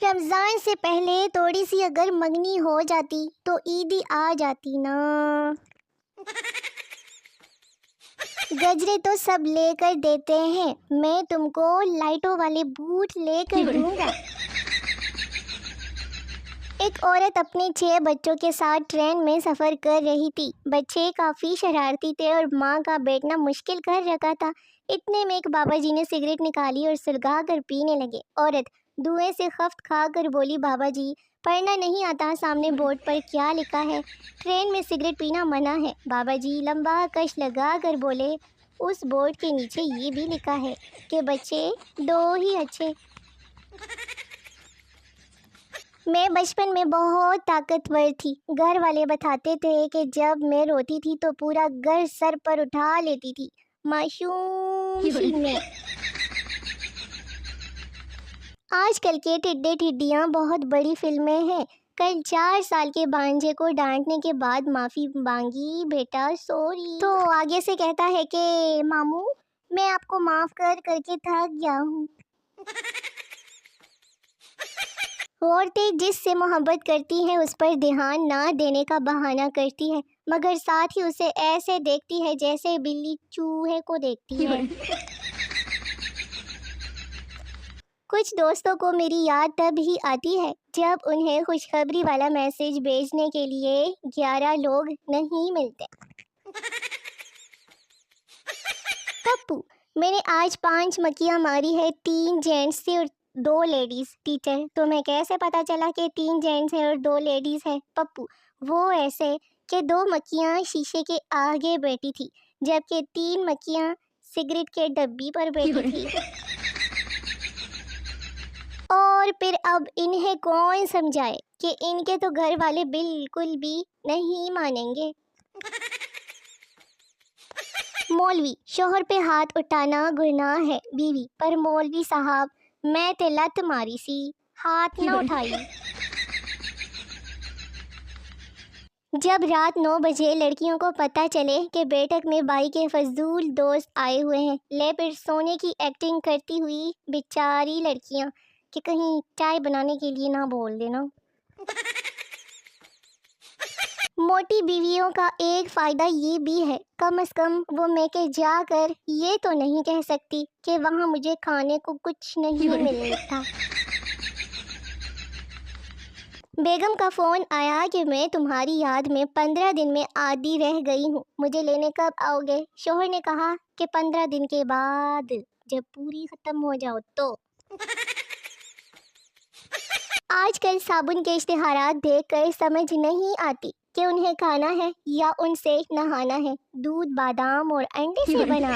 رمضان سے پہلے تھوڑی سی اگر منگنی ہو جاتی تو عید ہی آ جاتی نا۔ گجرے تو سب لے کر دیتے ہیں، میں تم کو لائٹوں والے بوٹ لے کر دوں گا۔ ایک عورت اپنے 6 بچوں کے ساتھ ٹرین میں سفر کر رہی تھی۔ بچے کافی شرارتی تھے اور ماں کا بیٹھنا مشکل کر رکھا تھا۔ اتنے میں ایک بابا جی نے سگریٹ نکالی اور سلگا کر پینے لگے۔ عورت دھوئیں سے خفت کھا کر بولی، بابا جی پڑھنا نہیں آتا سامنے بورڈ پر کیا لکھا ہے؟ ٹرین میں سگریٹ پینا منع ہے۔ بابا جی لمبا کش لگا کر بولے، اس بورڈ کے نیچے یہ بھی لکھا ہے کہ بچے 2 ہی اچھے۔ میں بچپن میں بہت طاقتور تھی۔ گھر والے بتاتے تھے کہ جب میں روتی تھی تو پورا گھر سر پر اٹھا لیتی تھی۔ معصوم سی میں۔ آج کل کے ٹڈے ٹڈیاں بہت بڑی فلمیں ہیں۔ کل 4 سال کے بانجے کو ڈانٹنے کے بعد معافی مانگی، بیٹا سوری، تو آگے سے کہتا ہے کہ ماموں میں آپ کو معاف کر کر کے تھک گیا ہوں۔ عورتیں جس سے محبت کرتی ہیں اس پر دھیان نہ دینے کا بہانہ کرتی ہے، مگر ساتھ ہی اسے ایسے دیکھتی ہے جیسے بلی چوہے کو دیکھتی ہے۔ کچھ دوستوں کو میری یاد تب ہی آتی ہے جب انہیں خوشخبری والا میسج بھیجنے کے لیے 11 لوگ نہیں ملتے۔ پپو، میں نے آج 5 مکھیاں ماری ہے، 3 جینٹس تھے اور 2 لیڈیز۔ ٹیچر، تمہیں کیسے پتا چلا کہ 3 جینٹس ہیں اور 2 لیڈیز ہیں؟ پپو، وہ ایسے کہ 2 مکھیاں شیشے کے آگے بیٹھی تھی جبکہ 3 مکھیاں سگریٹ کے ڈبی پر بیٹھی تھی۔ اور پھر اب انہیں کون سمجھائے کہ ان کے تو گھر والے بالکل بھی نہیں مانیں گے۔ مولوی، شوہر پہ ہاتھ اٹھانا گناہ ہے۔ بیوی، پر مولوی صاحب میں تے لت ماری سی، ہاتھ نہ اٹھائی۔ جب رات 9 بجے لڑکیوں کو پتہ چلے کہ بیٹھک میں بائی کے فضول دوست آئے ہوئے ہیں، لے پھر سونے کی ایکٹنگ کرتی ہوئی بیچاری لڑکیاں کہ کہیں چائے بنانے کے لیے نہ بول دینا۔ موٹی بیویوں کا ایک فائدہ یہ بھی ہے، کم از کم وہ میں کے جا کر یہ تو نہیں کہہ سکتی کہ وہاں مجھے کھانے کو کچھ نہیں ملتا۔ بیگم کا فون آیا کہ میں تمہاری یاد میں 15 دن میں عادی رہ گئی ہوں، مجھے لینے کب آؤ گے؟ شوہر نے کہا کہ 15 دن کے بعد، جب پوری ختم ہو جاؤ تو۔ آج کل صابن کے اشتہارات دیکھ کر سمجھ نہیں آتی کہ انہیں کھانا ہے یا ان سے نہانا ہے۔ دودھ بادام اور انڈے سے بنا۔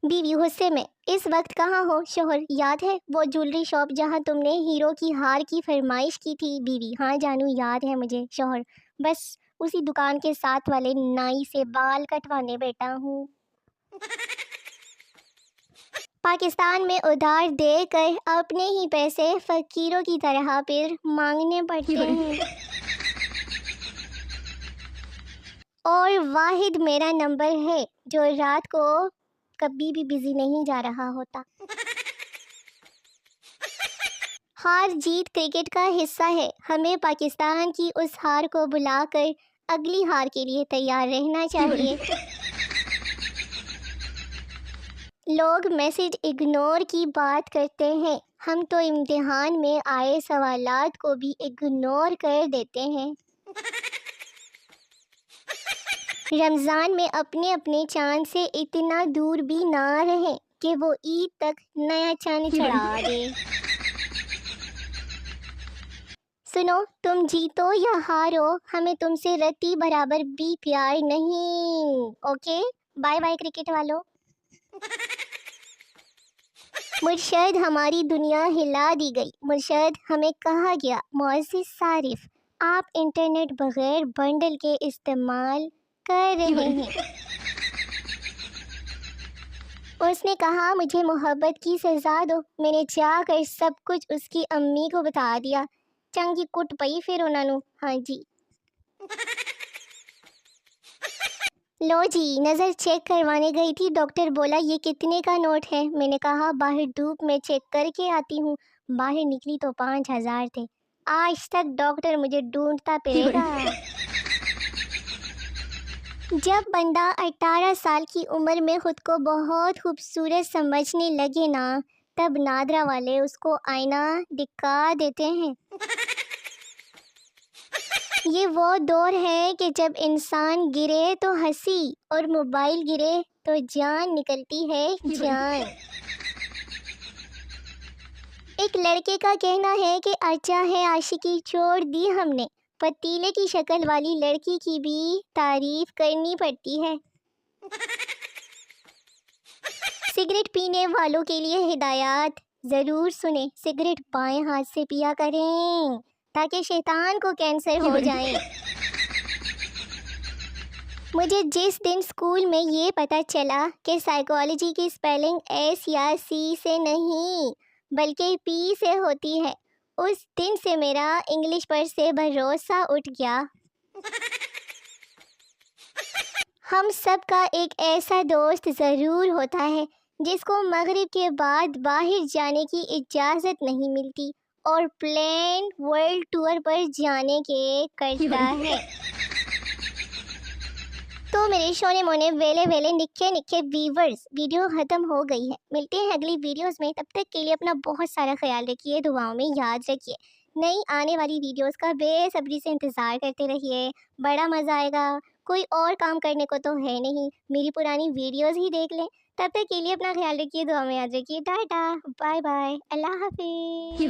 بیوی غصے میں، اس وقت کہاں ہو؟ شوہر، یاد ہے وہ جولری شاپ جہاں تم نے ہیرو کی ہار کی فرمائش کی تھی؟ بیوی، ہاں جانو یاد ہے مجھے۔ شوہر، بس اسی دکان کے ساتھ والے نائی سے بال کٹوانے بیٹا ہوں۔ پاکستان میں ادھار دے کر اپنے ہی پیسے فقیروں کی طرح پھر مانگنے پڑتے ہیں۔ اور واحد میرا نمبر ہے جو رات کو کبھی بھی بزی نہیں جا رہا ہوتا۔ ہار جیت کرکٹ کا حصہ ہے، ہمیں پاکستان کی اس ہار کو بلا کر اگلی ہار کے لیے تیار رہنا چاہیے۔ لوگ میسج اگنور کی بات کرتے ہیں، ہم تو امتحان میں آئے سوالات کو بھی اگنور کر دیتے ہیں۔ رمضان میں اپنے اپنے چاند سے اتنا دور بھی نہ رہیں کہ وہ عید تک نیا چاند چڑھا دے۔ سنو، تم جیتو یا ہارو، ہمیں تم سے رتی برابر بھی پیار نہیں۔ اوکے، بائے بائے کرکٹ والو۔ مرشد، ہماری دنیا ہلا دی گئی۔ مرشد، ہمیں کہا گیا، معزز صارف آپ انٹرنیٹ بغیر بنڈل کے استعمال کر رہے ہیں۔ اس نے کہا مجھے محبت کی سزا دو، میں نے جا کر سب کچھ اس کی امی کو بتا دیا۔ چنگی کٹ پئی پھر انہاں نوں۔ ہاں جی۔ لو جی نظر چیک کروانے گئی تھی، ڈاکٹر بولا یہ کتنے کا نوٹ ہے؟ میں نے کہا باہر دھوپ میں چیک کر کے آتی ہوں۔ باہر نکلی تو 5,000 تھے۔ آج تک ڈاکٹر مجھے ڈھونڈتا پھرے گا۔ جب بندہ 18 سال کی عمر میں خود کو بہت خوبصورت سمجھنے لگے نا، تب نادرا والے اس کو آئینہ دکھا دیتے ہیں۔ یہ وہ دور ہے کہ جب انسان گرے تو ہنسی اور موبائل گرے تو جان نکلتی ہے جان۔ ایک لڑکے کا کہنا ہے کہ اچھا ہے عاشقی چھوڑ دی ہم نے، پتیلے کی شکل والی لڑکی کی بھی تعریف کرنی پڑتی ہے۔ سگریٹ پینے والوں کے لیے ہدایات ضرور سنیں، سگریٹ بائیں ہاتھ سے پیا کریں تاکہ شیطان کو کینسر ہو جائے۔ مجھے جس دن اسکول میں یہ پتہ چلا کہ سائیکالوجی کی اسپیلنگ ایس یا سی سے نہیں بلکہ پی سے ہوتی ہے، اس دن سے میرا انگلش پر سے بھروسہ اٹھ گیا۔ ہم سب کا ایک ایسا دوست ضرور ہوتا ہے جس کو مغرب کے بعد باہر جانے کی اجازت نہیں ملتی اور پلین ورلڈ ٹور پر جانے کے کرتا ہے۔ تو میرے شونے مونے ویلے نکھے ویورز، ویڈیو ختم ہو گئی ہے۔ ملتے ہیں اگلی ویڈیوز میں، تب تک کے لیے اپنا بہت سارا خیال رکھیے، دعاؤں میں یاد رکھیے۔ نئی آنے والی ویڈیوز کا بے صبری سے انتظار کرتے رہیے، بڑا مزہ آئے گا۔ کوئی اور کام کرنے کو تو ہے نہیں، میری پرانی ویڈیوز ہی دیکھ لیں۔ تب تک کے لیے اپنا خیال رکھیے، دعا میں یاد رکھیے۔ ٹاٹا، بائے بائے، اللہ حافظ۔